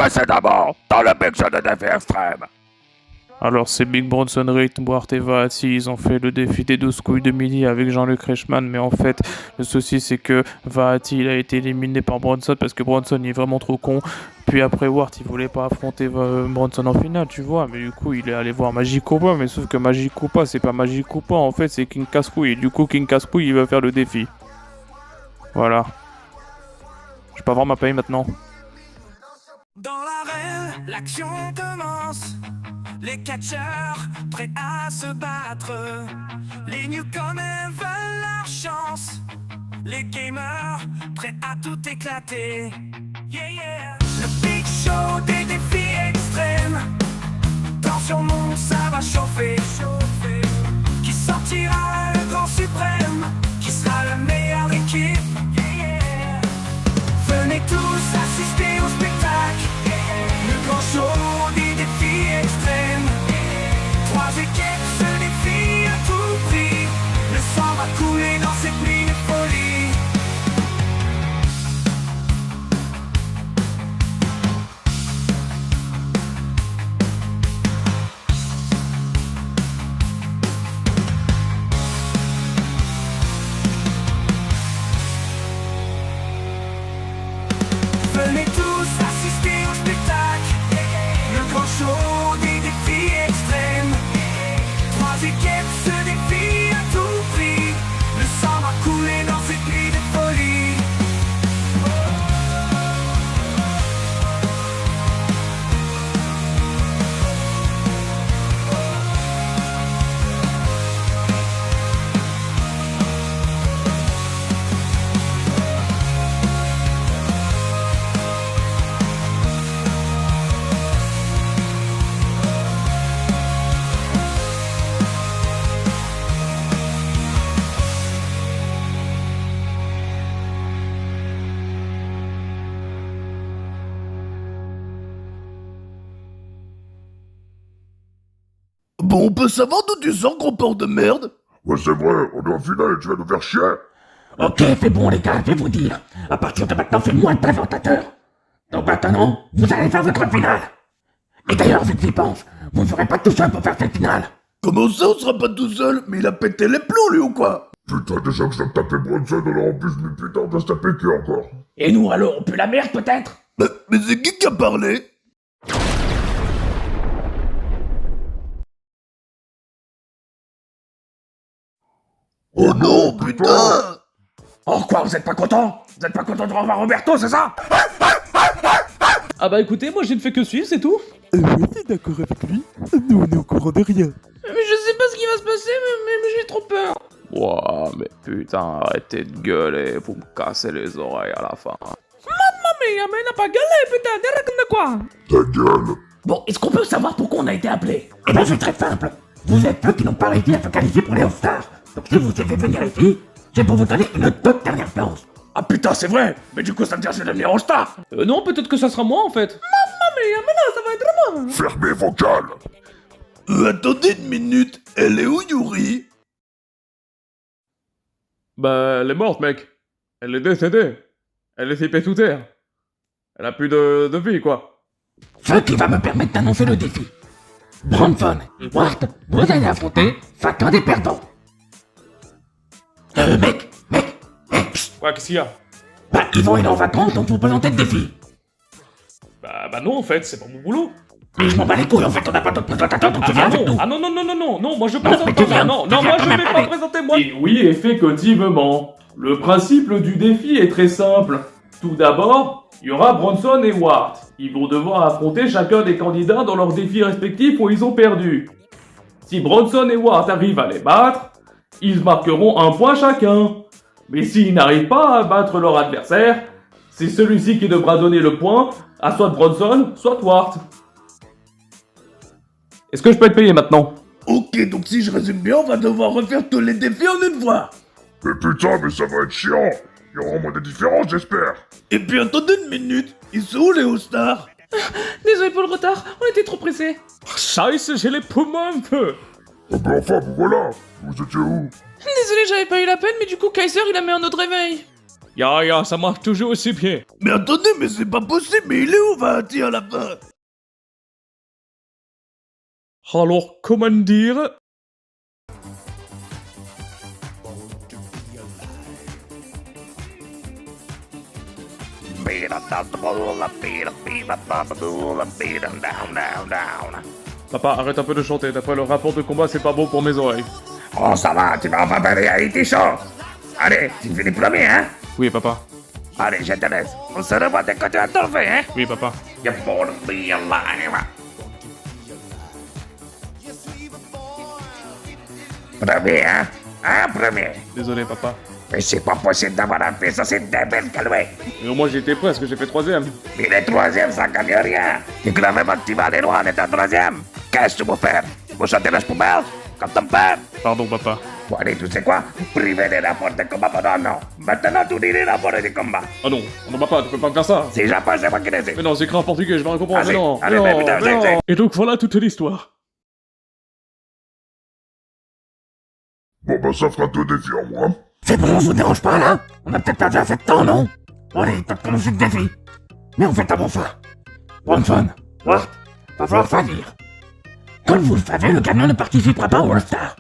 précédemment dans le Big Show de défi extrême. Alors c'est Big Bronson Reed, Wart et Vahati, ils ont fait le défi des 12 couilles de midi avec Jean-Luc Reichmann, mais en fait, le souci c'est que Vahati il a été éliminé par Bronson parce que Bronson il est vraiment trop con. Puis après Wart il voulait pas affronter Bronson en finale, tu vois, mais du coup il est allé voir Magic Koopa, mais sauf que Magic Koopa c'est pas Magic Koopa, en fait c'est King Cascouille, et du coup King Cascouille il va faire le défi. Voilà. Je peux avoir ma paye maintenant. Dans l'arène, l'action commence. Les catcheurs prêts à se battre. Les newcomers veulent leur chance. Les gamers prêts à tout éclater. Yeah, yeah. Le Big Show des défis extrêmes. Tension monte, ça va chauffer. Qui sortira le grand suprême? Qui sera la meilleure équipe? Yeah, yeah. Venez tous assister au spectacle. Le grand show des défis extrêmes. Trois équipes se défient à tout prix. Le sang va couler dans cette nuit de folie. Venez tous assister au spectacle. Le grand show des défis extrêmes. Trois équipes se défient à tout prix. Le sang va couler dans cette nuit de folie. Bon, on peut savoir d'où tu sors, gros porc de merde? Ouais, c'est vrai, on est en finale et tu vas nous faire chier. Ok, c'est bon les gars, je vais vous dire. À partir de maintenant, c'est moi le présentateur. Donc maintenant, vous allez faire votre finale. Et d'ailleurs, vu que j'y pense, vous ne serez pas tout seul pour faire cette finale. Comment ça, on sera pas tout seul? Mais il a pété les plombs, lui, ou quoi? Putain, déjà que je dois me taper Bronson, alors en plus, mais putain, on doit se taper qui encore? Et nous alors, on pue la merde peut-être? Mais c'est qui a parlé? Oh non, putain! Oh quoi, vous êtes pas content? Vous êtes pas content de revoir Roberto, c'est ça? Ah bah écoutez, moi je ne fais que suivre, c'est tout. Oui, t'es d'accord avec lui? Nous, on est au courant de rien. Mais je sais pas ce qui va se passer, mais j'ai trop peur. Ouah, mais putain, arrêtez de gueuler, vous me cassez les oreilles à la fin. Mamma mia, mais il n'a pas gueulé, putain, t'es de quoi? Ta gueule. Bon, est-ce qu'on peut savoir pourquoi on a été appelé? Eh ben c'est très simple. Vous êtes ceux qui n'ont pas réussi à se qualifier pour les All-Stars. Donc si vous devez venir ici, c'est pour vous donner une toute dernière chance. Ah putain, c'est vrai. Mais du coup, ça veut dire que je vais devenir All-Star. Non, peut-être que ça sera moi en fait. Mamma mia, mais non, ça va être moi. Fermez vos gueules. Attendez une minute, elle est où, Yuri? Bah, elle est morte, mec. Elle est décédée. Elle est fait sous terre. Elle a plus de vie, quoi. Ce qui va me permettre d'annoncer le défi. Bronson et Wart, vous allez affronter chacun des perdants. Mec, psst, Ouais, qu'est-ce qu'il y a? bah ils vont aller en vacances, donc vous présentez le défi. Bah non, en fait, c'est pas mon boulot. Mais je m'en bats les couilles, en fait, on n'a pas d'autre présentateur, donc tu viens avec nous. Non, moi je mais présente tu pas. viens, Non, tu viens moi quand je même, vais pas allez. présenter moi. Et oui, effectivement. Le principe du défi est très simple. Tout d'abord, il y aura Bronson et Wart. Ils vont devoir affronter chacun des candidats dans leurs défis respectifs où ils ont perdu. Si Bronson et Wart arrivent à les battre, ils marqueront un point chacun. Mais s'ils n'arrivent pas à battre leur adversaire, c'est celui-ci qui devra donner le point à soit Bronson, soit Wart. Est-ce que je peux être payé maintenant? Ok, donc si je résume bien, on va devoir refaire tous les défis en une fois. Mais putain, mais ça va être chiant. Il y aura au moins des différences, j'espère. Et puis attendez une minute, ils sont où les All-Stars? Désolé pour le retard, on était trop pressés. Scheiße, j'ai les poumons un peu. Ah bah enfin, vous voilà. Vous étiez où? Désolé, j'avais pas eu la peine, mais du coup Kaiser il a mis un autre réveil. Ya, ça marche toujours aussi bien. Mais attendez, mais c'est pas possible, mais il est où Vahati à la fin? Alors, comment dire? Papa, arrête un peu de chanter. D'après le rapport de combat, c'est pas bon pour mes oreilles. Oh, ça va, tu vas enfin faire des reality shows. Allez, tu finis premier, hein? Oui, papa. Allez, je te laisse. On se revoit dès que tu as tout fait, hein? Oui, papa. You're born to be alive. Premier, hein? Hein, premier? Désolé, papa. Mais c'est pas possible d'avoir un fils aussi débile que lui. Mais au moins, j'y étais presque, j'ai fait 3ème. Il est troisième, ça gagne rien. Tu crois vraiment que tu vas aller loin en étant troisième? Qu'est-ce que tu veux faire? Vous chantez les poubelles? Comme ton père? Pardon, papa. Bon, allez, tu sais quoi? Privé des rapports de combat pendant un an. Maintenant, tu lis les rapports de combat. Ah non, papa, tu peux pas me faire ça. Si j'apprends, c'est moi qui les ai. Mais non, c'est écrit en portugais, je vais rien comprendre. Allez, Mais non, allez, non, mais putain, mais non. j'ai- Et donc voilà toute l'histoire. Bon bah ça fera 2 défis en moins. C'est bon, on vous dérange pas là? On a peut-être perdu assez de temps, non? Allez, t'as commencé le défi. Mais on fait avant ça. Bronson, Wart, va falloir choisir. Comme vous le savez, le gagnant ne participera pas au All-Star.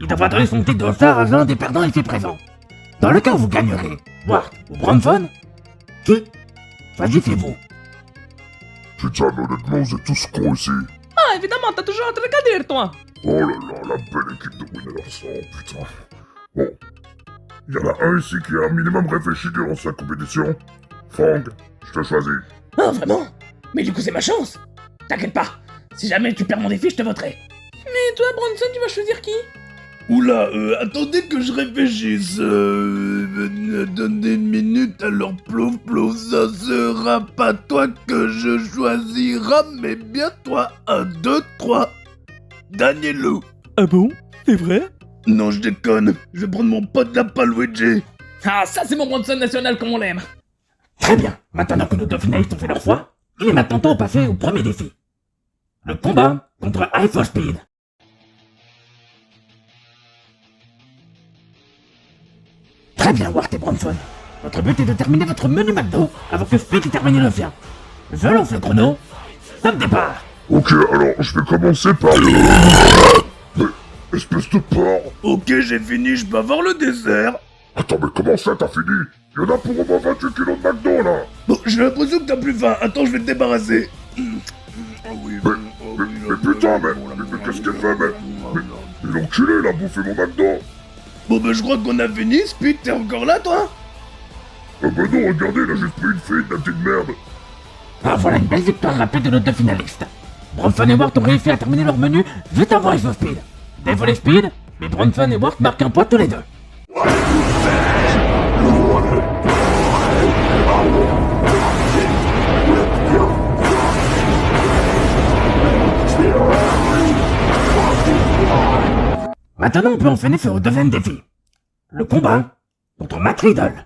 Il devra donner son titre de All-Star à l'un des perdants ici présents. Dans le cas où vous gagnerez, Wart ou Bronson, qui choisissez-vous? Putain mais honnêtement vous êtes tous cons ici. Ah, évidemment, t'as toujours un truc à dire, toi. Oh là là, la belle équipe de winners, oh putain. Bon. Il y en a un ici qui a un minimum réfléchi durant sa compétition. Franck, je te choisis. Ah, vraiment? Mais du coup, c'est ma chance. T'inquiète pas. Si jamais tu perds mon défi, je te voterai. Mais toi, Bronson, tu vas choisir qui? Oula, attendez que je réfléchisse. Donnez une minute, alors plouf plouf, ça sera pas toi que je choisirai, mais bien toi. 1, 2, 3. Danielou. Ah bon? C'est vrai? Non, je déconne. Je vais prendre mon pote Lapalluigi. Ah, ça, c'est mon Bronson national comme on l'aime. Très bien, maintenant que nos deux finalistes ont fait leur choix, il est maintenant temps de passer au premier défi. Le combat contre High for Speed. Très bien, Wart et Bronson. Votre but est de terminer votre menu McDo avant que Speed ait terminé le sien. Je lance le chrono. Top départ. Ok, alors je vais commencer par... Mais, espèce de porc. Ok, j'ai fini, je peux avoir le dessert. Attends mais comment ça t'as fini? Il y en a pour au moins 28 kilos de McDo là. Bon, j'ai l'impression que t'as plus faim. Attends, je vais te débarrasser. Ah oui, Mais putain mais qu'est-ce qu'elle fait mais il est enculé, il a bouffé mon McDo. Bon, ben, je crois qu'on a fini. Speed, t'es encore là, toi? Ah bah non, regardez, il a juste pris une fille, la petite merde. Ah, voilà une belle victoire rapide de nos deux finalistes. Bronson et Wart ont réussi à terminer leur menu juste avant High for Speed. Dévolé Speed, mais Bronson et Wart marquent un point tous les deux. Maintenant, on peut enchaîner sur le deuxième défi. Le combat contre Matt Riddle.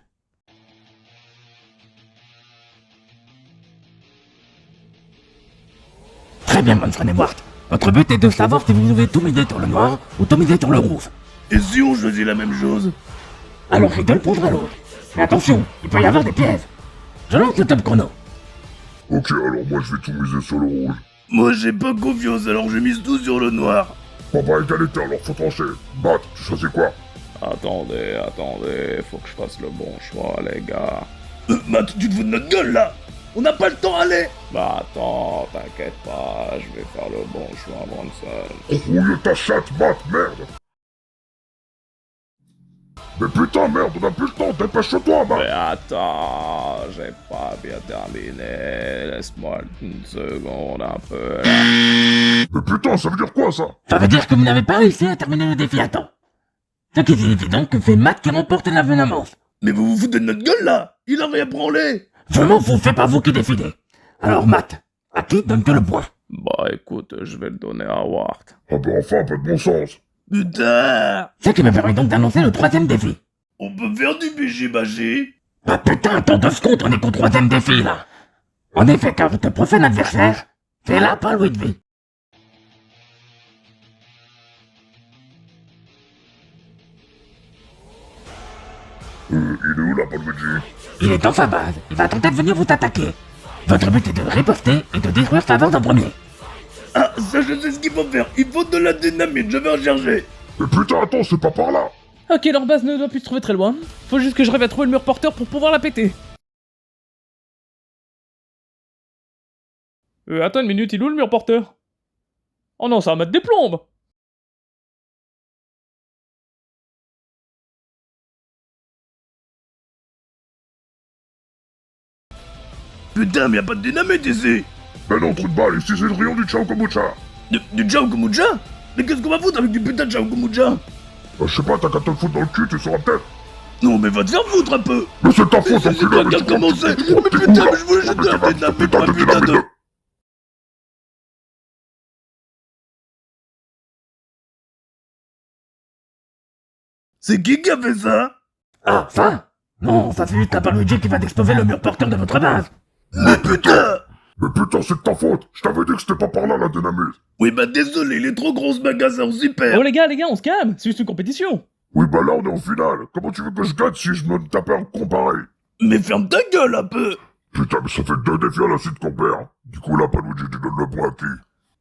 Très bien, Bronson et Wart. Votre but est de savoir si vous devez tout miser sur le noir ou tout miser sur le rouge. Et si on choisit la même chose? Alors Riddle prendra l'autre. Mais attention, il peut y avoir des pièges. Je lance le top chrono. Ok, alors moi je vais tout miser sur le rouge. Moi, j'ai pas confiance, alors je mise tout sur le noir. Bon bah égalité, alors faut trancher. Bat, tu choisis quoi? Attendez, faut que je fasse le bon choix, les gars. Matt, tu te fous de notre gueule, là? On n'a pas le temps, allez! Bah attends, t'inquiète pas, je vais faire le bon choix, Bronson. Rouille ta chatte, Bat, merde. Mais putain, merde, on a plus le temps, dépêche-toi, Mais Bat. attends, j'ai pas bien terminé, laisse-moi une seconde un peu. Mais putain, ça veut dire quoi, ça? Ça veut dire que vous n'avez pas réussi à terminer le défi à temps. Ce qui signifie donc que c'est Matt qui remporte l'avenant. Mais vous vous foutez de notre gueule, là? Il a rien branlé! Je m'en fous, c'est pas vous qui décidez. Alors Matt, à qui donne-tu le point? Bah écoute, je vais le donner à Wart. Ah bah enfin, un peu de bon sens. Putain! Ce qui me permet donc d'annoncer le troisième défi. On peut faire du bichi-bachi? Ah putain, attends 2 secondes, on est qu'au troisième défi là. En effet, car votre prochain adversaire, c'est là pas Luigi. il est où, là, Paluigi? Il est dans sa base. Il va tenter de venir vous attaquer. Votre but est de riposter et de détruire sa base en premier. Ah, ça je sais ce qu'il faut faire. Il faut de la dynamite, je vais en chercher. Mais putain, attends, c'est pas par là! Ok, leur base ne doit plus se trouver très loin. Faut juste que j'arrive à trouver le mur porteur pour pouvoir la péter. Attends une minute, il est où le mur porteur? Oh non, ça va mettre des plombes! Putain, mais y a pas de dynamite ici. Mais non, trou de balle, ici c'est le rayon du Chao Kombucha! Du Chao Kombucha? Mais qu'est-ce qu'on va foutre avec du putain de Chao Kombucha? Je sais pas, t'as qu'à te le foutre dans le cul, tu sauras peut-être! Non, mais va te faire foutre un peu. Mais c'est ta faute, C'est enculé! toi qui as commencé. Oh, mais putain, mais je voulais juste de la dynamite, moi, putain de... C'est qui a fait ça? Ah, ça? Non, ça c'est juste la Paluigi qui va d'exploser le mur porteur de votre base. Mais putain! Mais putain, c'est de ta faute! Je t'avais dit que c'était pas par là, la dynamite! Oui, bah désolé, il est trop gros ce magasin, super. Oh les gars, on se calme, c'est juste une compétition. Oui, bah là, on est en finale! Comment tu veux que je gagne si je me tape un comparé? Mais ferme ta gueule un peu. Putain, mais ça fait 2 défis à la suite qu'on perd! Du coup, là, Paluigi, tu donnes le point à qui?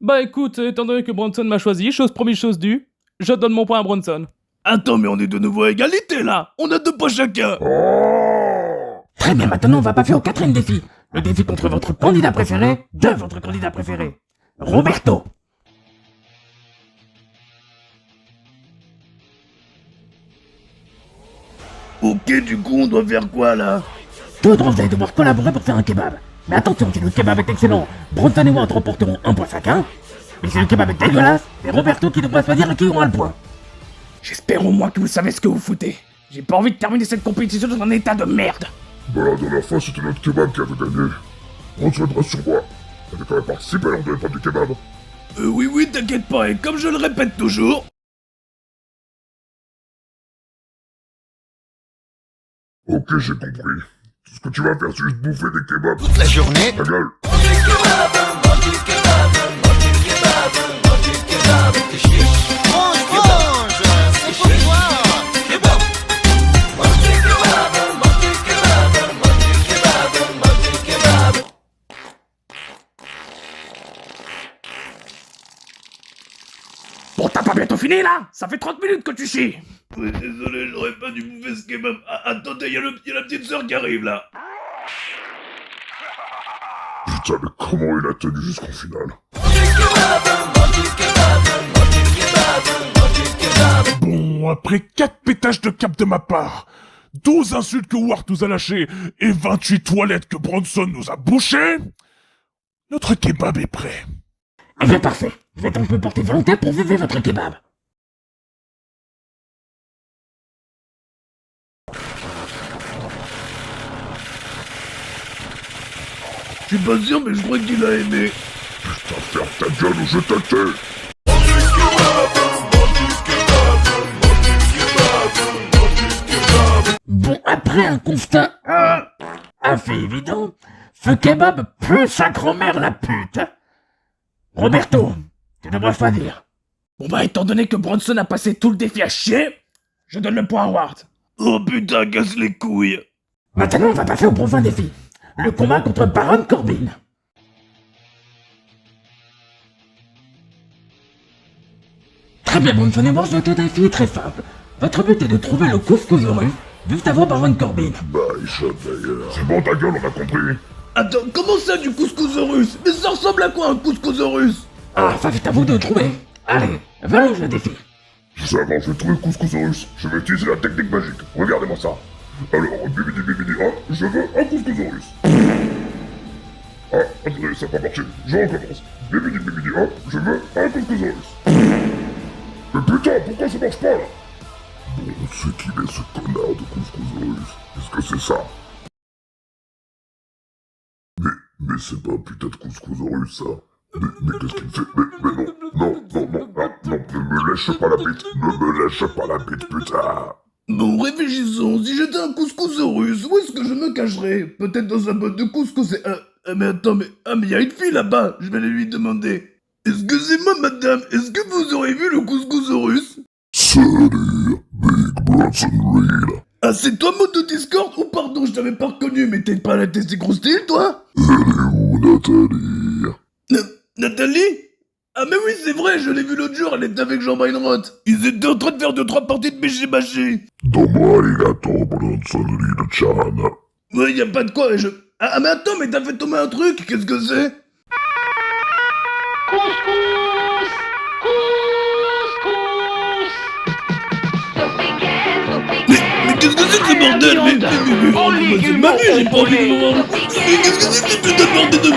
Bah écoute, étant donné que Bronson m'a choisi, chose promise, chose due, je donne mon point à Bronson. Attends, mais on est de nouveau à égalité, là. On a 2 points chacun. Oh! Très bien, maintenant on va passer au 4e défi. Le défi contre votre candidat préféré, de votre candidat préféré, Roberto. Ok, du coup, on doit faire quoi, là? Tous deux, vous allez devoir collaborer pour faire un kebab. Mais attention, si le kebab est excellent, Bronson et Watt remporteront un point chacun. Mais si le kebab est dégueulasse, c'est Roberto qui devra choisir à qui aura le point. J'espère au moins que vous savez ce que vous foutez. J'ai pas envie de terminer cette compétition dans un état de merde. Bah la dernière fois, c'était notre kebab qui avait gagné. On se mettra sur moi. T'avais quand même participé lors de l'épreuve du kebab. Oui, t'inquiète pas, et comme je le répète toujours... Ok, j'ai compris. Tout ce que tu vas faire, c'est juste bouffer des kebabs. Toute la journée. Ta gueule. Bon, t'as pas bientôt fini là? Ça fait 30 minutes que tu chies. Oui, désolé, j'aurais pas dû bouffer ce kebab. Ah, attendez, y'a la petite sœur qui arrive, là. Putain, mais comment il a tenu jusqu'en finale? Bon, après 4 pétages de cap de ma part, 12 insultes que Wart nous a lâchées et 28 toilettes que Bronson nous a bouchées, notre kebab est prêt. Eh bien parfait, vous êtes un peu porté volontaire pour viver votre kebab. Je suis pas sûr, mais je crois qu'il a aimé. Putain, ferme ta gueule ou je te tue! Bon, après un constat assez évident, ce kebab pue sa grand-mère la pute. Roberto, tu devras choisir. Bon bah, étant donné que Bronson a passé tout le défi à chier, je donne le point à Ward. Oh putain, casse les couilles. Maintenant, on va passer au prochain défi. Le combat contre Baron Corbin. Très bien, Bronson et moi, votre défi est très simple. Votre but est de trouver le Couscousaurus juste avant Baron Corbin. Bah, il chante d'ailleurs. C'est bon, ta gueule, on a compris. Attends, comment ça du couscousaurus? Mais ça ressemble à quoi un couscousaurus? Ah, ça c'est à vous de le trouver. Allez, valide le défi. Je sais avant, je vais trouver le couscousaurus. Je vais utiliser la technique magique. Regardez-moi ça. Alors, bibidi, je veux un couscousaurus. Ah, attendez, ça n'a pas marché. Je recommence. Bibidi, je veux un couscousaurus. Mais putain, pourquoi ça marche pas là? Bon, c'est qu'il est ce connard de couscousaurus. Est-ce que c'est ça? Mais c'est pas un putain de couscousaurus ça. Mais qu'est-ce qu'il fait? Mais non, ne me lèche pas la bite, ne me lèche pas la bite, putain. Bon, réfléchissons, si j'étais un couscousaurus, où est-ce que je me cacherais? Peut-être dans un bol de couscous et... mais attends, mais y a une fille là-bas, je vais aller lui demander. Excusez-moi madame, est-ce que vous aurez vu le couscousaurus? Salut, Big Bronson Reed. Ah, c'est toi, mode de Discord? Oh, pardon, je t'avais pas reconnu, mais t'es pas à la TC Gros Style, toi? Elle est où, Nathalie? Nathalie? Ah, mais oui, c'est vrai, je l'ai vu l'autre jour, elle était avec Jean Meinroth. Ils étaient en train de faire 2-3 parties de BG-Baché. Domo arigato, Bronson Reed-chan. Ouais, y a pas de quoi, et je... Ah, mais attends, mais t'as fait tomber un truc, qu'est-ce que c'est? Mais qu'est-ce que c'est que ce bordel? Mais c'est ma vie, j'ai pas envie de voir. Mais qu'est-ce que c'est que ce putain de bordel de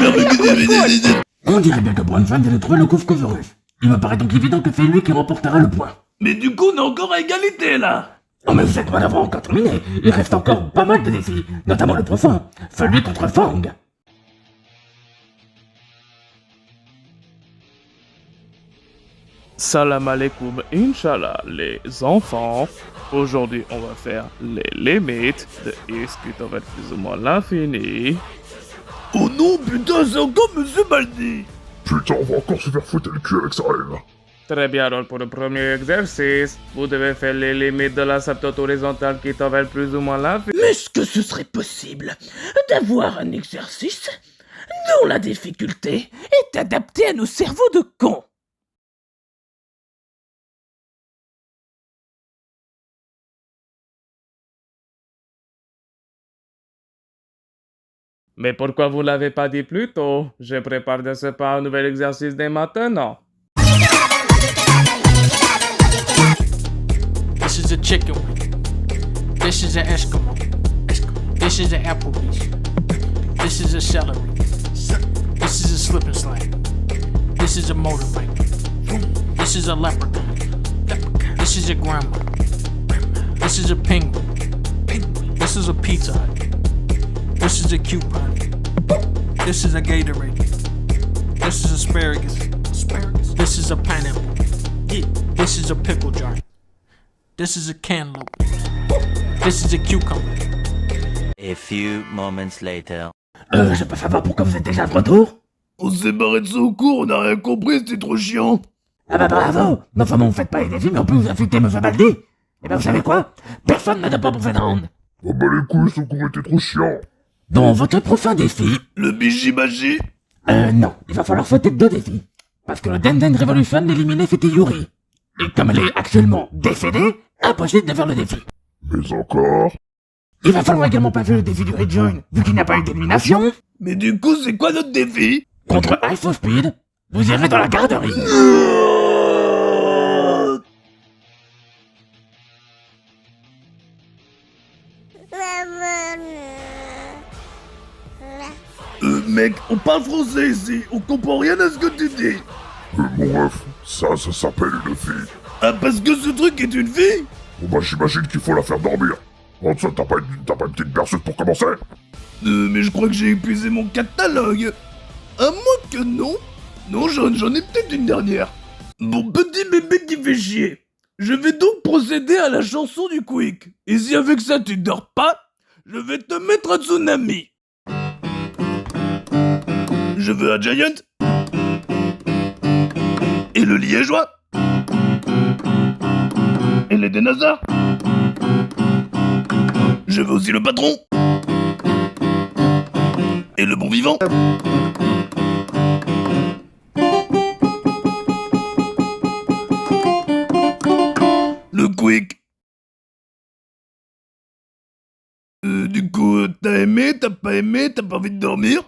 merde? On dirait bien que Bronson vient de trouver le couscous. Il me paraît donc évident que c'est lui qui remportera le point. Mais du coup, on est encore à égalité, là. Oh mais vous êtes loin d'avoir encore terminé. Il reste encore pas mal de défis, notamment le prochain, celui contre Fang. Salam alaikum, Inch'Allah, les enfants. Aujourd'hui, on va faire les limites de X qui va être plus ou moins l'infini. Oh non, putain, c'est encore Monsieur Baldi. Putain, on va encore se faire foutre le cul avec ça, elle. Très bien, alors pour le premier exercice, vous devez faire les limites de l'asymptote horizontale qui va être plus ou moins l'infini. Mais est-ce que ce serait possible d'avoir un exercice dont la difficulté est adaptée à nos cerveaux de cons? Mais pourquoi vous l'avez pas dit plus tôt? Je prépare de ce pas un nouvel exercice dès maintenant. This is a chicken wing. This is an Eskimo. This is an Applebee's. This is a celery. This is a slip and slide. This is a motorbike. This is a leprechaun. This is a grandma. This is a penguin. This is a Pizza Hut. This is a coupon. This is a Gatorade. This is asparagus. This is a pineapple. This is a pickle jar. This is a cantaloupe. This is a cucumber. A few moments later. Je peux savoir pourquoi vous êtes déjà de retour? On s'est barré de ça au cours, on a rien compris, c'était trop chiant. Ah bah bravo! Non seulement vous faites pas les défis, mais en plus vous affectez Monsieur Baldi. Et ben vous savez quoi? Personne n'a de pas pour cette round. Oh bah les couilles, ce cours était trop chiant. Dans votre prochain défi... Le Bijibaji? Non, il va falloir sauter 2 défis. Parce que le Denden Revolution l'éliminait c'était Yuri. Et comme elle est actuellement décédée, impossible de faire le défi. Mais encore? Il va falloir également passer le défi du Rejoin, vu qu'il n'y a pas eu d'élimination. Mais du coup, c'est quoi notre défi? Contre Ice of Speed, vous irez dans la garderie. Mec, on parle français ici, on comprend rien à ce que tu dis. Mon ref, ça s'appelle une fille. Ah, parce que ce truc est une fille? Bon bah j'imagine qu'il faut la faire dormir. En ça, t'as pas une petite berceuse pour commencer? Mais je crois que j'ai épuisé mon catalogue. À moins que non. Non, j'en ai peut-être une dernière. Mon petit bébé qui fait chier. Je vais donc procéder à la chanson du Quick. Et si avec ça tu dors pas, je vais te mettre un tsunami. Je veux un Giant. Et le liégeois. Et les dinosaures. Je veux aussi le patron. Et le bon vivant. Le Quick. Du coup, t'as aimé, t'as pas aimé, t'as pas envie de dormir?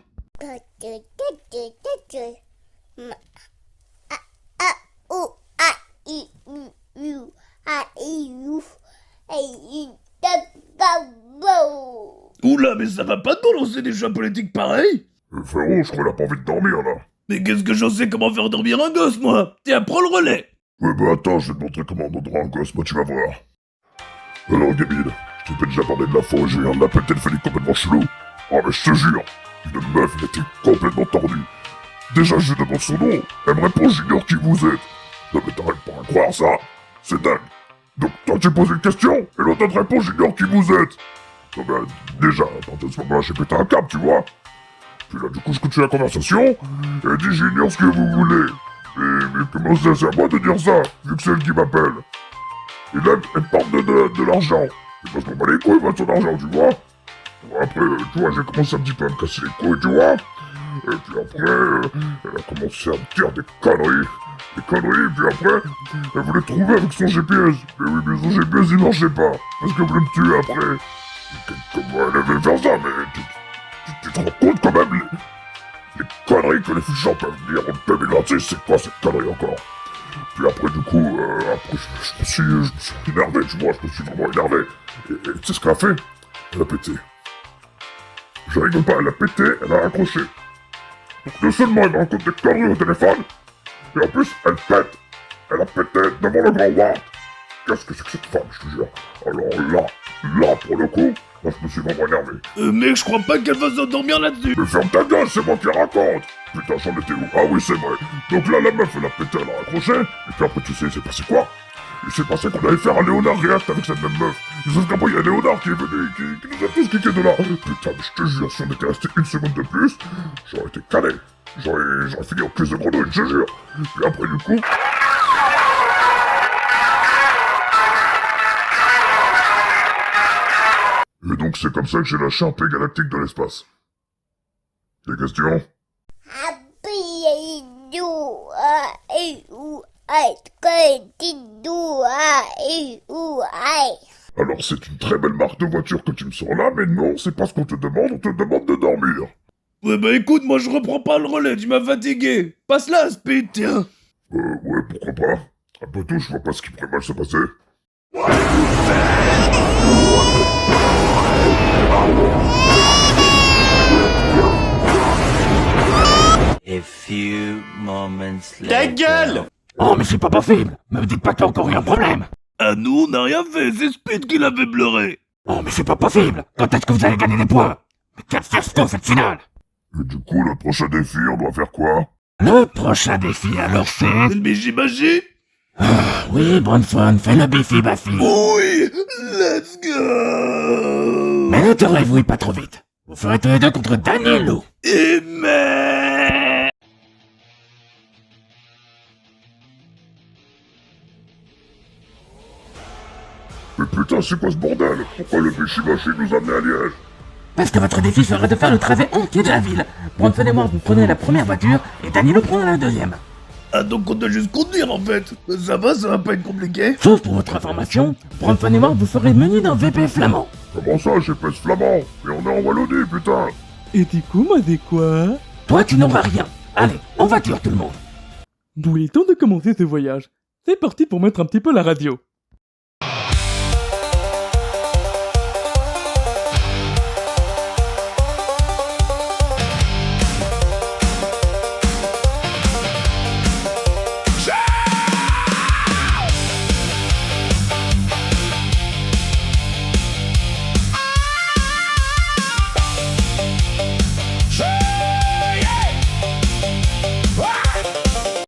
Oula, mais ça va pas de lancer des choix politiques pareils? Frérot, je crois qu'il a pas envie de dormir, là. Mais qu'est-ce que j'en sais comment faire dormir un gosse, moi? Tiens, prends le relais. Ouais bah attends, je vais te montrer comment on endort un gosse, moi tu vas voir. Alors Gabine, je t'ai déjà parlé de la fois où j'ai eu un appel téléphonique complètement chelou. Oh mais je te jure, une meuf elle était complètement tordue. Déjà je lui demande son nom, elle me répond j'ignore qui vous êtes. Non mais t'arrêtes pas à croire ça, c'est dingue. Donc toi tu poses une question, et l'autre te répond j'ignore qui vous êtes. Non ben déjà, à partir de ce moment-là j'ai pété un câble, tu vois. Puis là du coup je continue la conversation, et elle dit j'ignore ce que vous voulez. Mais comment ça, c'est à moi de dire ça, vu que c'est elle qui m'appelle. Et là, elle parle de l'argent. Parce qu'on bat les couilles, moi, de son argent, tu vois. Après, tu vois, j'ai commencé un petit peu à me casser les couilles, tu vois. Et puis après, elle a commencé à me dire des conneries. Puis après, elle voulait trouver avec son GPS. Mais oui, mais son GPS, il marchait pas. Parce qu'elle voulait me tuer après. Comment elle avait fait ça, mais tu te rends compte quand même les conneries que les gens peuvent dire en 2026, c'est quoi cette connerie encore? Puis après, du coup, après, je me suis énervé, tu vois, je me suis vraiment énervé. Et tu sais ce qu'elle a fait? Elle a pété. Je rigole pas, elle a pété, elle a raccroché. Donc non seulement elle me raconte des conneries au téléphone, et en plus, elle pète. Elle a pété devant le grand Ward. Qu'est-ce que c'est que cette femme, je te jure. Alors là, pour le coup, là, je me suis vraiment énervé. Mec, je crois pas qu'elle va s'endormir là-dessus. Mais ferme ta gueule, c'est moi qui raconte. Putain, j'en étais où? Ah oui, c'est vrai. Donc là, la meuf, elle a pété, elle a raccroché. Et puis après, tu sais, il s'est passé quoi? Il s'est passé qu'on allait faire un Léonard React avec cette même meuf. Et sauf qu'après, il y a Léonard qui est venu, qui nous a tous kické de là. Putain, mais je te jure, si on était resté une seconde de plus, j'aurais été calé. J'aurais fini en cuisse de grenouille, je te jure. Puis après, du coup... Et donc, c'est comme ça que j'ai lâché un P galactique de l'espace. Des questions? Alors c'est une très belle marque de voiture que tu me sors là, mais non, c'est pas ce qu'on te demande, on te demande de dormir. Ouais bah écoute, moi je reprends pas le relais, tu m'as fatigué. Passe là, Speed, tiens. Ouais, pourquoi pas. Après tout, je vois pas ce qui pourrait mal se passer. A few moments later. Ta gueule! Oh mais c'est pas possible! Me dites pas qu'il y a encore eu un problème! Ah nous, on n'a rien fait, c'est Speed qui l'avait pleuré! Oh mais c'est pas possible! Quand est-ce que vous allez gagner des points? Mais quel fiasco cette finale! Et du coup, le prochain défi, on doit faire quoi? Le prochain défi alors c'est... Le Bifi-Bashi? Oui, Bronson, fais le Bifi-Bafi! Oui! Let's go! Mais ne te révouille pas trop vite! Vous ferez tous les deux contre Danielou! Et mais... Mais putain, c'est quoi ce bordel? Pourquoi le Bishi-Bashi nous a amené à Liège? Parce que votre défi sera de faire le trajet entier de la ville. Bronson et moi, vous prenez la première voiture, et Danielou prendra la deuxième. Ah donc on doit juste conduire en fait. Ça va pas être compliqué. Sauf pour votre information, Bronson et moi, vous serez munis d'un VP flamand. Comment ça, GPS flamand? Mais on est en Wallonie, putain! Et du coup, moi, c'est quoi? Toi, tu n'auras rien. Allez, en voiture tout le monde. D'où il est temps de commencer ce voyage. C'est parti pour mettre un petit peu la radio.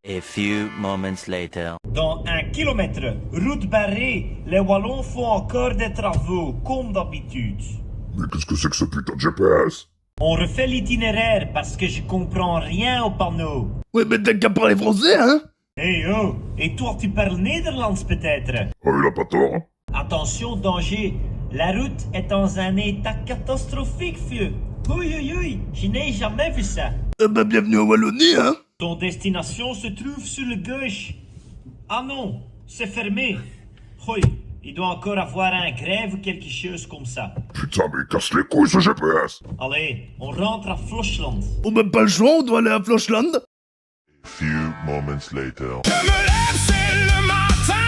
A few moments later. Dans 1 kilomètre, route barrée, les Wallons font encore des travaux, comme d'habitude. Mais qu'est-ce que c'est que ce putain de GPS? On refait l'itinéraire parce que je comprends rien au panneau. Ouais, mais t'as qu'à parler français, hein? Hey oh, et toi tu parles Nederlands peut-être? Ah, il a pas tort, hein? Attention, danger, la route est dans un état catastrophique, vieux. Oui, je n'ai jamais vu ça. Bah bienvenue en Wallonie, hein? Ton destination se trouve sur le gauche. Ah non, c'est fermé. Oui, il doit encore avoir un grève ou quelque chose comme ça. Putain, mais il casse les couilles ce GPS! Allez, on rentre à Flochland. On n'a pas le choix, on doit aller à Flochland. Few moments later. Je me lève, c'est le matin.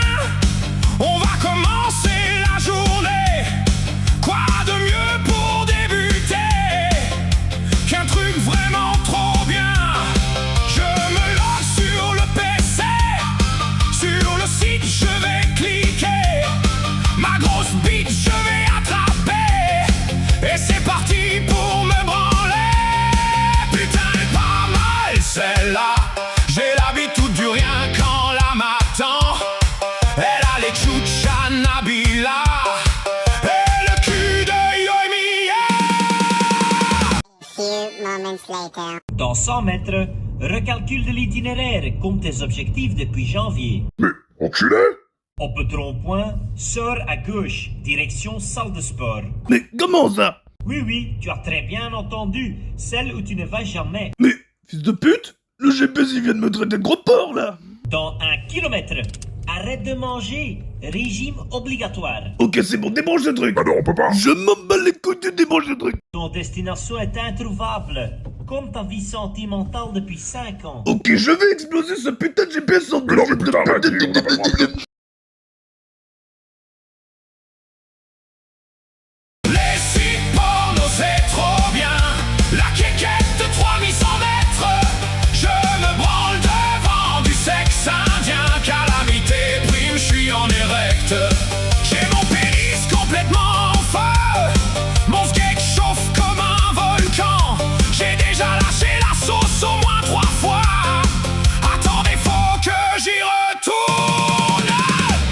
On va commencer la journée. Quoi de mieux pour débuter qu'un truc vraiment trop bien? Je me lance sur le PC. Sur le site, je vais cliquer. Ma grosse bite, je vais attraper. Et c'est parti pour me branler. Putain, elle est pas mal celle-là. J'ai l'habitude du rien quand la m'attend. Elle a les tchouchas Nabila. Et le cul de Yoimiya. Dans 100 mètres, recalcul de l'itinéraire, compte tes objectifs depuis janvier. Mais, enculé! Au petit rond-point, sors à gauche, direction salle de sport. Mais comment ça? Oui, oui, tu as très bien entendu, celle où tu ne vas jamais. Mais, fils de pute, le GPS il vient de me traiter de gros porc là. Dans 1 kilomètre, arrête de manger, régime obligatoire. Ok, c'est bon, débranche le truc. Ah non, on peut pas. Je m'en bats les couilles, tu débranches le truc. Ton destination est introuvable, comme ta vie sentimentale depuis 5 ans. Ok, je vais exploser ce putain de GPS en Mais non, mais putain, arrête, on n'a pas le droit. Les sites porno c'est trop bien. La quéquette de 3100 mètres. Je me branle devant du sexe indien. Calamité prime, je suis en erect. J'ai mon pénis complètement en feu. Mon skate chauffe comme un volcan. J'ai déjà lâché la sauce au moins 3 fois. Attendez, faut que j'y retourne.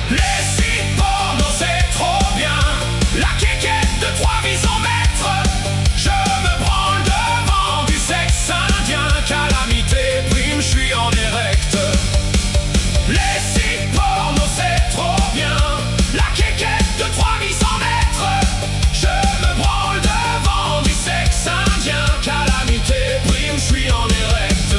Les sites porno c'est trop bien. La quéquette de 3100 mètres. Je me branle devant du sexe indien. Calamité prime, je suis en erect. Les sites porno c'est trop bien. La quéquette de 3100 mètres. Je me branle devant du sexe indien. Calamité prime, je suis en erect.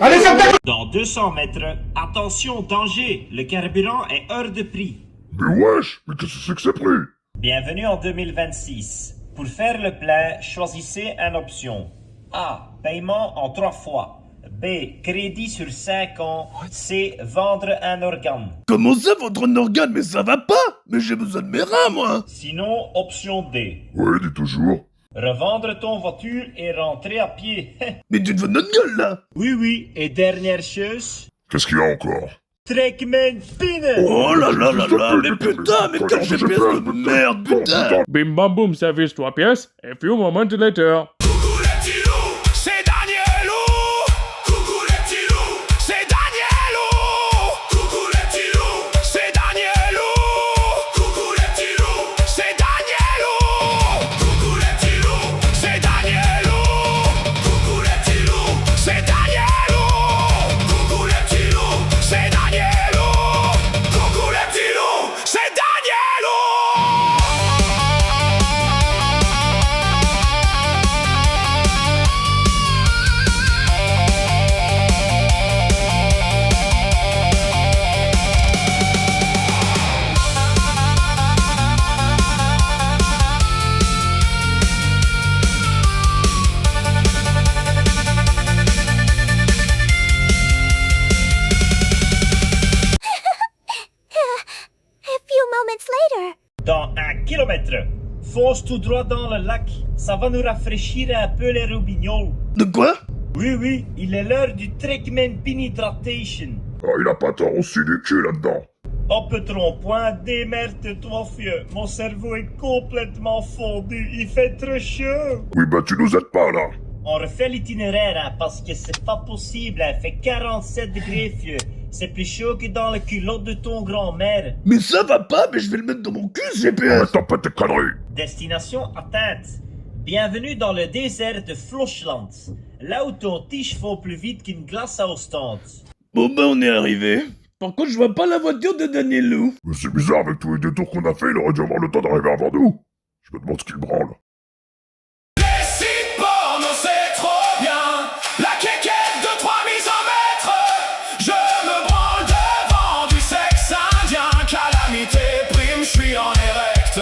Allez, dans 200 mètres, attention, danger, le carburant est hors de prix. Mais wesh, mais qu'est-ce que c'est que c'est pris? Bienvenue en 2026. Pour faire le plein, choisissez une option. A. Paiement en 3 fois. B. Crédit sur 5 ans. C. Vendre un organe. Comment ça, votre organe? Mais ça va pas. Mais j'ai besoin de mes reins, moi. Sinon, option D. Ouais, dis toujours. Revendre ton voiture et rentrer à pied. Mais tu te fous de notre gueule, là. Oui, oui. Et dernière chose, Qu'est-ce qu'il y a encore? Trackman Spinner. Oh là là là là, mais putain, mais quel GPS de merde, putain. Bim bam boum, service 3 pièces. A few moments later. Coucou les petits loups, c'est Danielou. Coucou les petits loups, c'est Danielou. Coucou les petits loups, c'est Danielou. Coucou les petits loups, c'est Danielou. Coucou les petits loups, c'est Danielou. Coucou les petits loups, c'est Danielou. Coucou les petits loups, c'est Danielou. Coucou les petits loups, c'est Danielou. A few moments later. Dans 1 kilomètre, fonce tout droit dans le lac. Ça va nous rafraîchir un peu les roubignoles. De quoi? Oui, oui, il est l'heure du Trackman Pin Hydratation. Ah, il a pas tort aussi du cul là-dedans. Au petit rond-point, démerde-toi, vieux. Mon cerveau est complètement fondu. Il fait trop chaud. Oui, bah tu nous aides pas là. On refait l'itinéraire, hein, parce que c'est pas possible. Il fait 47 degrés, vieux. C'est plus chaud que dans le culotte de ton grand-mère. Mais ça va pas, mais je vais le mettre dans mon cul, ce GPS. Arrête un peu tes conneries. Destination atteinte. Bienvenue dans le désert de Flochland. Là où ton tige fond plus vite qu'une glace à Ostende. Bon bah on est arrivé. Par contre, je vois pas la voiture de Danielou. Mais c'est bizarre, avec tous les détours qu'on a fait, il aurait dû avoir le temps d'arriver avant nous. Je me demande ce qu'il branle. Les sites porno c'est trop bien. La quéquette de 3100 mètres. Je me branle devant du sexe indien. Calamité prime, je suis en erect.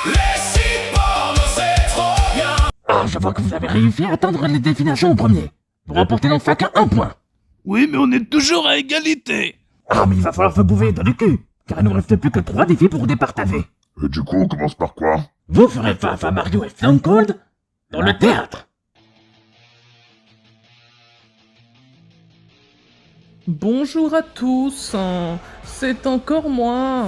Les sites porno c'est trop bien. Ah, je vois que vous avez réussi à atteindre les définitions au premier. Vous remportez donc chacun 1 point. Oui, mais on est toujours à égalité. Ah, mais il va falloir se bouger dans le cul, car il ne reste plus que 3 défis pour départager. Et du coup, on commence par quoi? Vous ferez face à Mario et Stone Cold dans le théâtre. Bonjour à tous, c'est encore moi,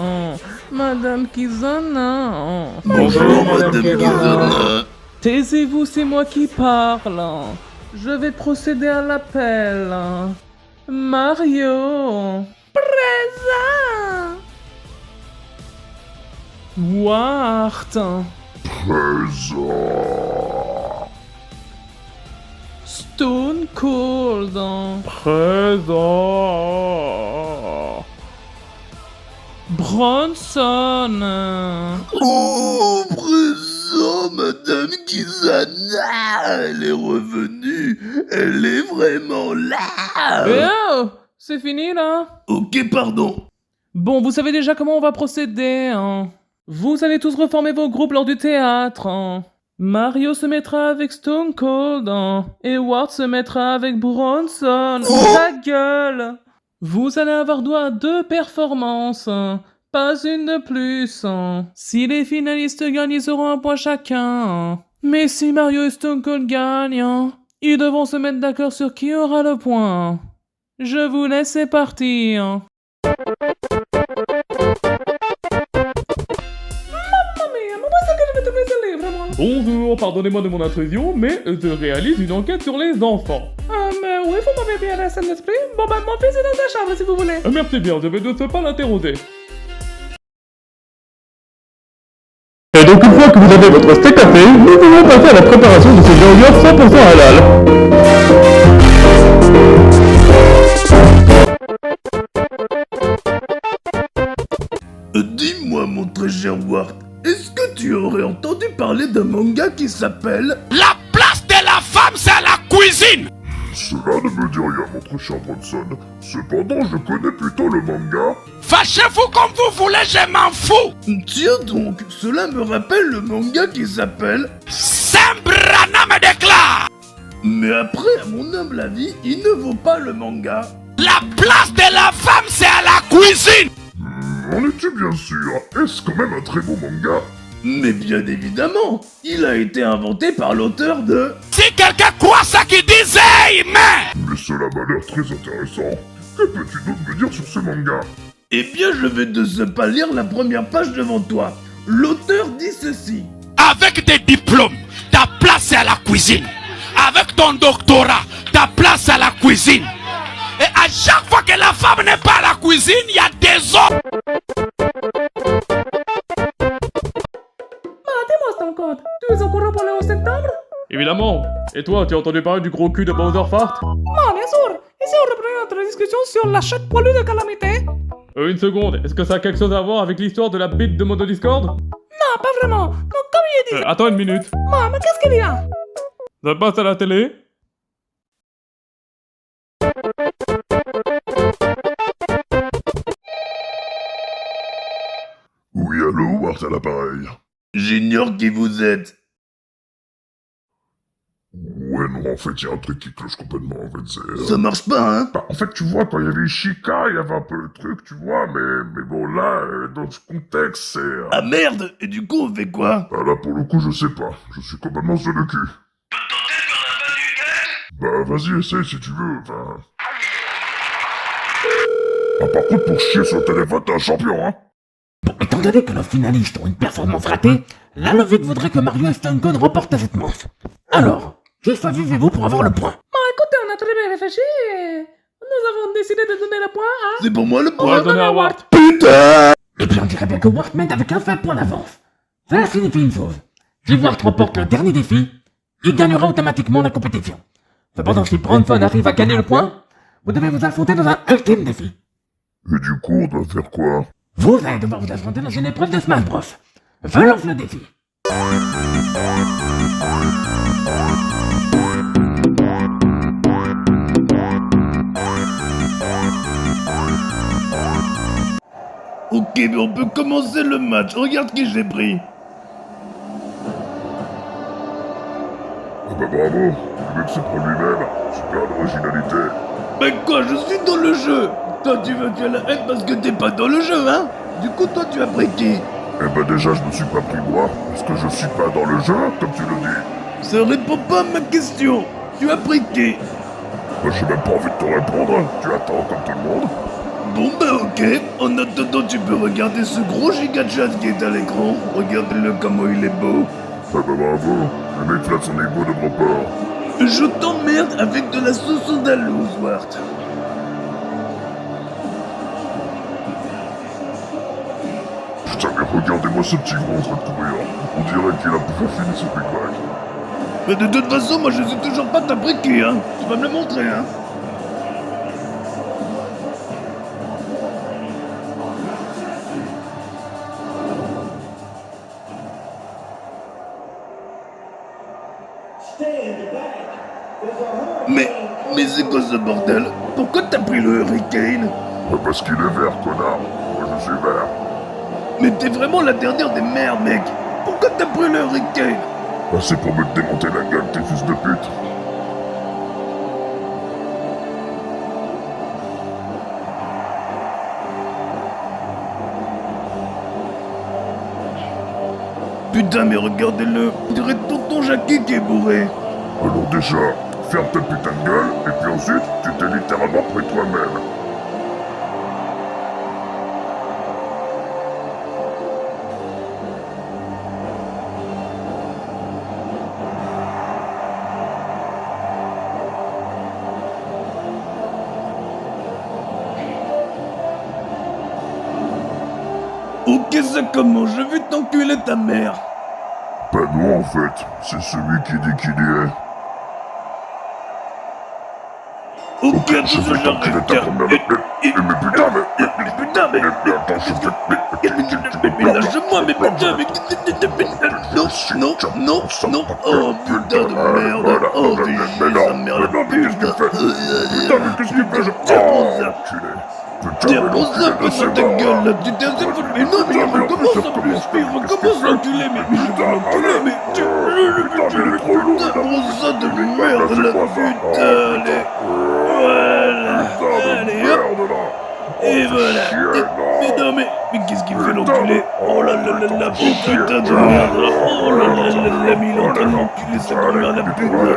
Madame Kizana. Bonjour, Madame Kizana. Taisez-vous, c'est moi qui parle. Je vais procéder à l'appel. Mario. Présent. Wart. Présent. Stone Cold. Présent. Bronson. Oh, présent, Madame Kizana, elle est revenue, elle est vraiment là. Oh, c'est fini là? Ok, pardon. Bon, vous savez déjà comment on va procéder, hein? Vous allez tous reformer vos groupes lors du théâtre, hein? Mario se mettra avec Stone Cold, hein? Et Ward se mettra avec Bronson. Ta gueule! Vous allez avoir droit à 2 performances, hein? Pas une de plus, hein? Si les finalistes gagnent, ils auront un point chacun, hein? Mais si Mario et Stone Cold gagnent, hein, ils devront se mettre d'accord sur qui aura le point. Je vous laisse, c'est parti, hein. Bonjour, pardonnez-moi de mon intrusion, mais je réalise une enquête sur les enfants. Mais oui, vous m'avez bien la scène d'esprit. Bon, bah, mon fils est dans sa chambre si vous voulez. Merci bien, je vais de ce pas l'interroger. Et donc une fois que vous avez votre steak à fait, nous pouvons passer à la préparation de ces burgers 100% halal. Dis-moi, mon très cher Ward, est-ce que tu aurais entendu parler d'un manga qui s'appelle La place de la femme, c'est à la cuisine! Cela ne me dit rien, mon très cher Bronson. Cependant, je connais plutôt le manga. Fâchez-vous comme vous voulez, je m'en fous! Tiens donc, cela me rappelle le manga qui s'appelle Sembrana me déclare! Mais après, à mon humble avis, il ne vaut pas le manga. La place de la femme, c'est à la cuisine! En es-tu bien sûr? Est-ce quand même un très beau manga? Mais bien évidemment, il a été inventé par l'auteur de... Si quelqu'un croit ça qu'il disait, mais cela m'a l'air très intéressant. Que peux-tu donc me dire sur ce manga? Eh bien, je vais de ce pas lire la première page devant toi. L'auteur dit ceci. Avec des diplômes, ta place est à la cuisine. Avec ton doctorat, ta place est à la cuisine. Et à chaque fois que la femme n'est pas à la cuisine, il y a des hommes. Dis-moi, Stone Cold, tu es au courant pour le 11 septembre? Évidemment. Et toi, tu as entendu parler du gros cul de Bowser Fart? Bien sûr. Ici, on reprend notre discussion sur la chatte poilue de Calamité. Une seconde, est-ce que ça a quelque chose à voir avec l'histoire de la bite de Modo Discord? Non, pas vraiment. Donc, comme il dit... Attends une minute. Mais qu'est-ce qu'il y a? Ça passe à la télé? Oui, allô, Ward à l'appareil. J'ignore qui vous êtes. Ouais, non, en fait, il y a un truc qui cloche complètement, en fait, c'est... Ça marche pas, hein? Bah, en fait, tu vois, quand il y avait Chica, il y avait un peu le truc, tu vois, mais bon, là, dans ce contexte, c'est... Ah merde! Et du coup, on fait quoi? Bah là, pour le coup, je sais pas. Je suis complètement sur le cul. Bah, vas-y, essaye si tu veux, enfin... Ah, par contre, pour chier sur le téléphone, t'es un champion, hein? Bon, étant donné que nos finalistes ont une performance ratée, la logique voudrait que Mario et Stone Cold remportent cette manche. Alors, qui choisissez-vous pour avoir le point? Écoutez, on a très bien réfléchi et... Nous avons décidé de donner le point à... C'est pour moi le On point! va donner à Ward. Putain! Et puis on dirait bien que Ward mène avec un seul point d'avance. Cela signifie une chose. Si Ward remporte le dernier défi, il gagnera automatiquement la compétition. Cependant, si Bronson arrive à gagner le point, vous devez vous affronter dans un ultime défi. Et du coup, on doit faire quoi? Vous allez devoir vous affronter dans une épreuve de Smash Bros. Je lance le défi. Ok, mais on peut commencer le match. Regarde qui j'ai pris. Ah bah bravo, le mec se prend lui-même. Super d'originalité. Mais quoi, je suis dans le jeu. Toi, tu veux tuer la haine parce que t'es pas dans le jeu, hein? Du coup, toi, tu as pris qui? Eh bah déjà, je me suis pas pris moi, parce que je suis pas dans le jeu, comme tu le dis. Ça répond pas à ma question. Tu as pris qui? Bah, j'ai même pas envie de te répondre. Tu attends comme tout le monde. Bon bah ok, en attendant tu peux regarder ce gros giga chat qui est à l'écran. Regarde-le comment il est beau. Ah bah bravo, le mec flatte son ego de gros porc. Je t'emmerde avec de la sauce andalouse, Ward. Putain mais regardez-moi ce petit gros en train de courir. On dirait qu'il a pas fini son Big Mac. Mais de toute façon, moi je sais toujours pas t'as qui, hein. Tu vas me le montrer, hein. Mais c'est quoi ce bordel? Pourquoi t'as pris le Hurricane? Parce qu'il est vert, connard. Moi, je suis vert. Mais t'es vraiment la dernière des merdes, mec. Pourquoi t'as pris le Hurricane? Bah, c'est pour me démonter la gueule, tes fils de pute. Putain, mais regardez-le. On dirait tonton Jackie qui est bourré. Alors déjà, ferme ta putain de gueule, et puis ensuite, tu t'es littéralement pris toi-même. Ok, ça commence. Je vais t'enculer ta mère. Pas nous, en fait. C'est celui qui dit qu'il y est. Ok, je vais t'enculer ta première... Mais putain, mais... Attends, je vais... Mais lâche-moi, mais putain, mais... Non, non, non, non. Oh, putain de merde. Oh, t'es sa mère, la putain. Putain, mais qu'est-ce qu'il fait? Tiens, on s'en peut dans ta gueule, là, tu t'es assez foutu. Mais non, mais il recommence en plus, il recommence l'enculé, mais je vais l'enculer, mais... Putain, mais il est trop lourd, gros ça de merde, là, putain, allez. Voilà, allez, hop. Et voilà. Mais non, mais qu'est-ce qu'il fait, l'enculé? Oh là là là là, putain de merde. Oh là là là là, mais il est en train de m'enculer, sa grand-mère, la putain. Oh là là,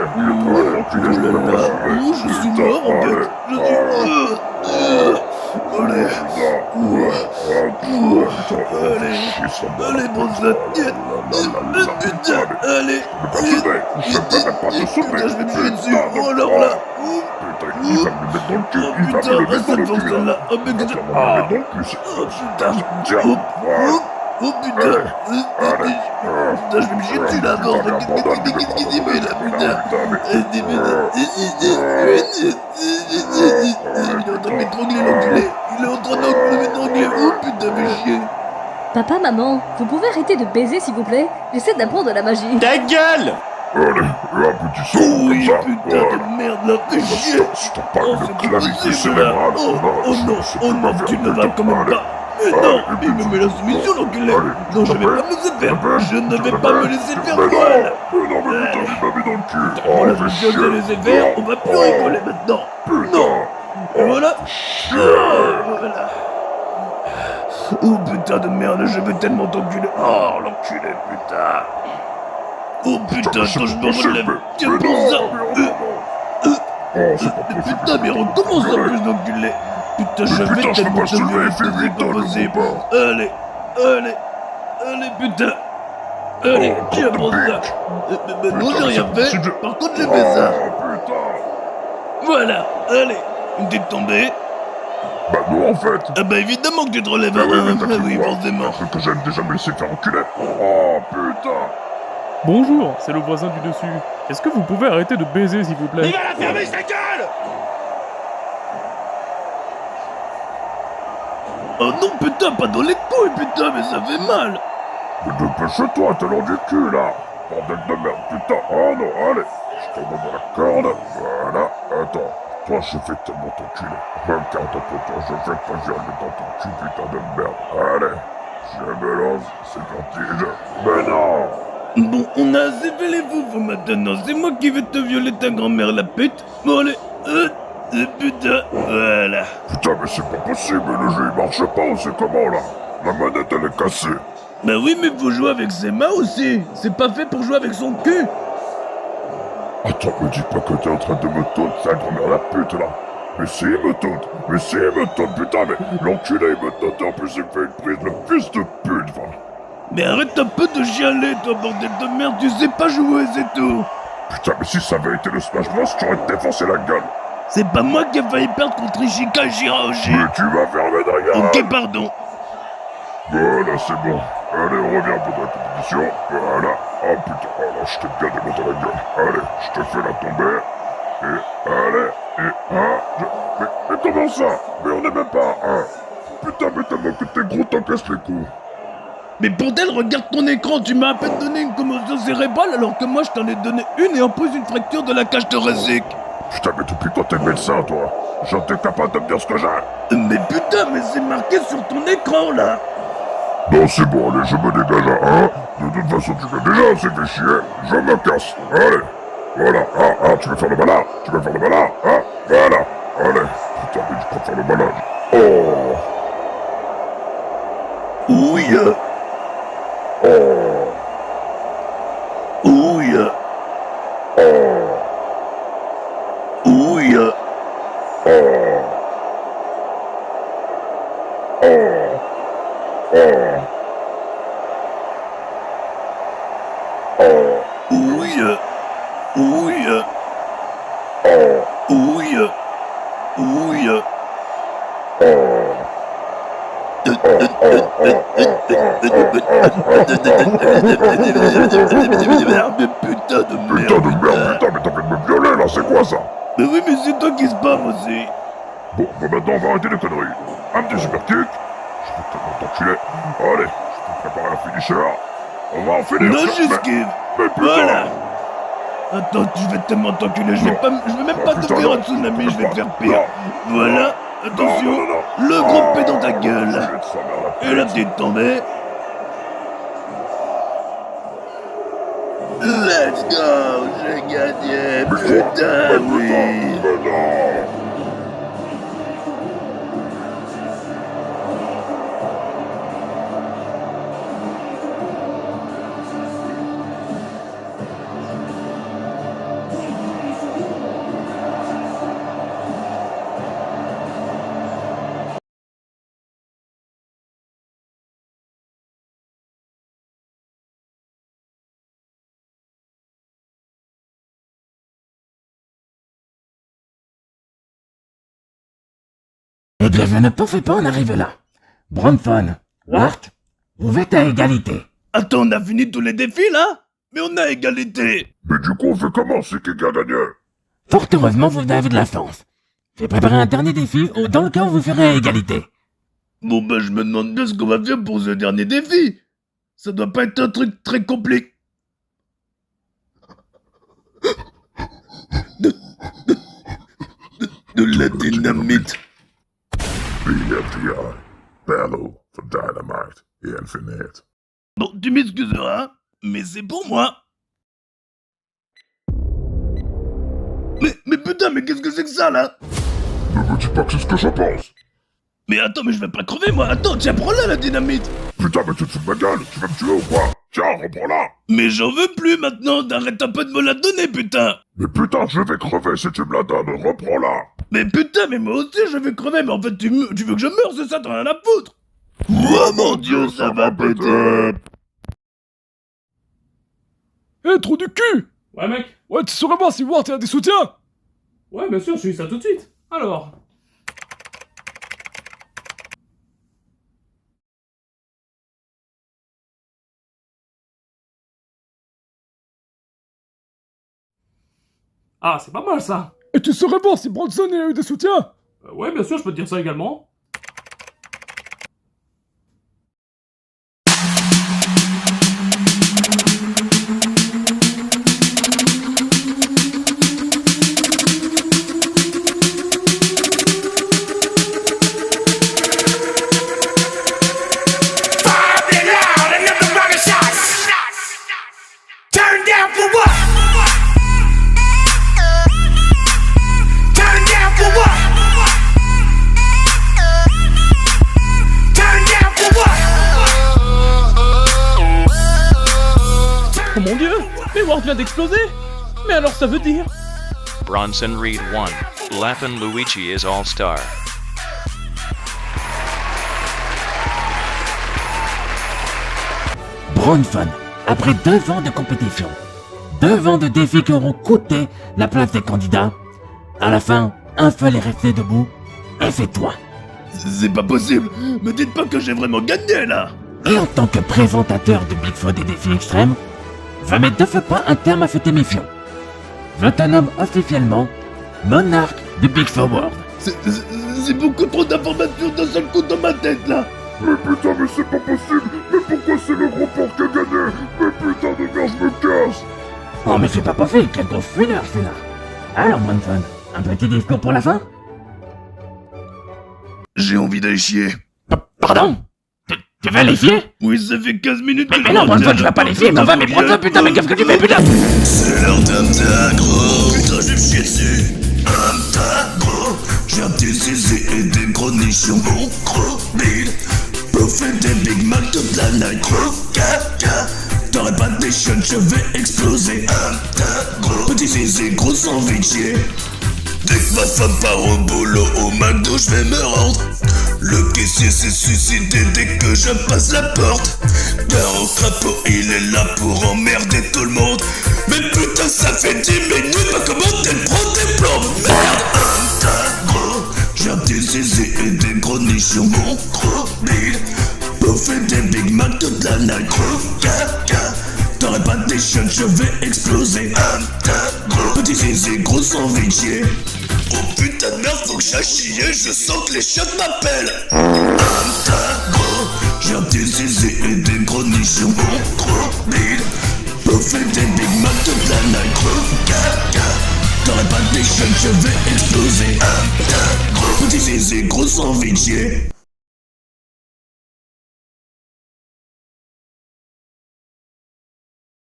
oh, je suis mort, en fait. Je suis... Allez, allez, bon ça, putain, allez, putain, je vais me jeter dessus, oh alors là, putain, reste cette force là, oh putain, oh putain, je vais me jeter dessus là, bon, qu'est-ce qu'il dit, mais là, putain, il est en train de m'étrangler l'enculé. Il est en train de m'étrangler. Oh putain, mais chier. Papa, maman, vous pouvez arrêter de baiser s'il vous plaît? J'essaie d'apprendre la magie. Ta gueule! Allez, un petit saut Oui, comme ça. putain de merde, là, fais chier. Si t'as pas une c'est clavicule possible, là. cérébrale, Oh non, tu ne vas quand même pas. Mais non, il me met la soumission, l'enculé. Non, je vais pas me laisser faire. Je ne vais pas me laisser faire, voilà. Mais non, mais putain, il m'a mis dans le cul. On a fait chier de laisser faire, on va plus rigoler maintenant. Non. Et voilà. Voilà. Oh putain de merde, je vais tellement t'enculer. Oh l'enculé, putain. Oh putain, attends, je me relève. Tiens, pour ça. Putain, mais recommence en plus d'enculé. Putain, je vais tellement te violer, c'est pas possible. Allez, putain. Allez, tiens, pour ça. Non, j'ai rien fait. Par contre, j'ai fait ça. Voilà, allez. T'es tombé? Bah non, en fait. Ah bah évidemment que tu te relèves à un. Ah oui, forcément. Parce que j'aime déjà me laisser faire enculer. Oh putain. Bonjour, c'est le voisin du dessus. Est-ce que vous pouvez arrêter de baiser s'il vous plaît? Il va la fermer sa gueule! Oh non, putain, pas dans les couilles, putain, mais ça fait mal. Mais dépêche-toi, talon du cul, là. Bordel de merde, putain. Oh non, allez. Je te donne la corde. Voilà. Attends. Toi, je vais tellement t'enculer. Regarde un peu, toi, je vais pas germer dans ton cul, putain de merde. Allez. Je me lance, c'est parti. Mais non. Bon, on a assez fait les fous maintenant. C'est moi qui vais te violer ta grand-mère, la pute. Bon, allez. Putain, voilà. Putain, mais c'est pas possible, le jeu il marche pas, on sait comment là. La manette elle est cassée. Bah oui, mais faut jouer avec ses mains aussi. C'est pas fait pour jouer avec son cul. Attends, me dis pas que t'es en train de me taunt, sale grand-mère la pute là. Mais si, il me taunt. Mais si, il me taunt, putain, mais l'enculé il me taunt et en plus il me fait une prise, le fils de pute, va. Mais arrête un peu de chialer, toi, bordel de merde, tu sais pas jouer, c'est tout. Putain, mais si ça avait été le Smash Bros, tu aurais défoncé la gueule. C'est pas moi qui ai failli perdre contre Ishika et Shirahoshi. Mais tu vas fermer ta gueule. Ok, pardon. Voilà, c'est bon. Allez, on revient pour la compétition. Voilà. Oh putain, oh là, je t'ai bien démonté la gueule. Allez, je te fais la tomber. Et allez, et mais comment ça? Mais on est même pas à 1. Putain, mais tellement que t'es gros, t'encaisses les coups. Mais bordel, regarde ton écran, tu m'as à peine donné une commotion cérébrale alors que moi je t'en ai donné une et en plus une fracture de la cage thoracique. Putain, mais depuis quand t'es médecin, toi? T'es capable de me dire ce que j'ai? Mais putain, mais c'est marqué sur ton écran, là. Non, c'est bon, allez, je me dégage à 1. De toute façon, tu m'as déjà assez fait chier. Je me casse. Allez. Voilà. Tu veux faire le malin? Tu veux faire le malin? Voilà. Allez. Putain, mais tu crois faire le malin. Oh. Oui. Oh. Oui. Oh. Oui. Oh. Oh. Oh. Oh. Oui. Oui. Oh. Oui. Oui. Mais putain de merde. Putain de merde, putain, mais t'as fait de me violer là, c'est quoi ça? Mais oui, mais c'est toi qui spam aussi. Bon, maintenant on va arrêter les conneries. Un petit super kick. Je vais tellement t'enculer. Allez, je peux préparer un finisher. On va en finir. Non, j'esquive. Mais putain. Voilà. Attends, je vais tellement t'enculer, je vais même pas te faire un tsunami, je vais te faire pire. Voilà, attention, le gros P dans ta gueule. Et la petite tombée. Let's go, j'ai gagné, putain, oui. Eh bien, je ne pensais pas en arriver là. Bronson, Wart, vous êtes à égalité. Attends, on a fini tous les défis, là? Mais on a égalité. Mais du coup, on fait comment? C'est qui a gagné? Fort heureusement, vous avez de la chance. J'ai préparé un dernier défi dans le cas où vous ferez à égalité. Bon bah, je me demande bien ce qu'on va faire pour ce dernier défi. Ça doit pas être un truc très compliqué. De la dynamite. BFDI, Bellow for Dynamite et Infinite. Bon, tu m'excuseras, mais c'est pour moi. Mais putain, mais qu'est-ce que c'est que ça, là? Ne me dis pas que c'est ce que je pense. Mais attends, mais je vais pas crever, moi. Attends, tiens, prends-la, la dynamite. Putain, mais tu te fous de ma gueule. Tu vas me tuer ou quoi? Tiens, reprends-la. Mais j'en veux plus, maintenant. Arrête un peu de me la donner, putain. Mais putain, je vais crever si tu me la donnes. Reprends-la. Mais putain, mais moi aussi, je vais crever. Mais en fait, tu veux que je meure, c'est ça? T'en as rien à foutre. Oh mon dieu, ça va péter. Eh, trou du cul! Ouais, mec. Ouais, tu saurais voir si Wart a des soutiens? Ouais, bien sûr, je suis ça tout de suite. Alors. Ah, c'est pas mal ça. Et tu saurais voir si Bronson a eu des soutiens? Ouais, bien sûr, je peux te dire ça également. Oh mon dieu! Mais Wart vient d'exploser! Mais alors ça veut dire... Bronson Reed 1. Lappin Luigi is All-Star. Bronson, après 2 ans de compétition, 2 ans de défis qui auront coûté la place des candidats, à la fin, un seul est resté debout, et c'est toi. C'est pas possible. Me dites pas que j'ai vraiment gagné, là. Et en tant que présentateur de Bigfoot des défis extrêmes, je mets de ce pas un terme à cette émission. Je te nomme officiellement monarque du Bigfoot World. C'est beaucoup trop d'informations d'un seul coup dans ma tête, là. Mais putain, mais c'est pas possible. Mais pourquoi c'est le gros porc qui a gagné? Mais putain de merde, je me casse. Oh mais c'est pas possible, quel gros fumeur celui-là. Alors, Bronson, un petit discours pour la fin? J'ai envie d'aller chier. Pardon? Tu vas les fier? Oui, ça fait 15 minutes que Mais non, Bronson, tu vas pas les fier, mais va, mais Bronson, putain, mais qu'est-ce que tu fais, putain? C'est l'heure d'un tas gros. Putain, je vais me chier dessus. Un tas gros. J'ai un petit zizi et des gros nichons. Mon gros bide. Bouffé des Big Mac toute la night. Gros caca. T'aurais pas des shots, je vais exploser. Un tas gros. Petit zizi, gros sans chier. Dès que ma femme part au boulot, au McDo, je vais me rendre. Le caissier s'est suicidé dès que je passe la porte. Car au crapaud, il est là pour emmerder tout le monde. Mais putain, ça fait 10 minutes, pas comment elle prend des plombs. Merde, un tas gros. J'ai un petit zizi et des gros nichons. Mon gros bide. Bouffer des Big Mac toute la night. Gros caca. T'aurais pas des shots, je vais exploser. Un tas gros. Petit zizi, gros sans chier. Oh putain de merde, faut que j'aille chier, je sens que les shots m'appellent. Un tas gros. J'ai un petit zizi et des gros nichons. Mon gros bide. Bouffer des Big Mac toute la night. Gros caca. T'aurais pas des shots, je vais exploser. Un tas gros. Petit zizi, gros sans chier.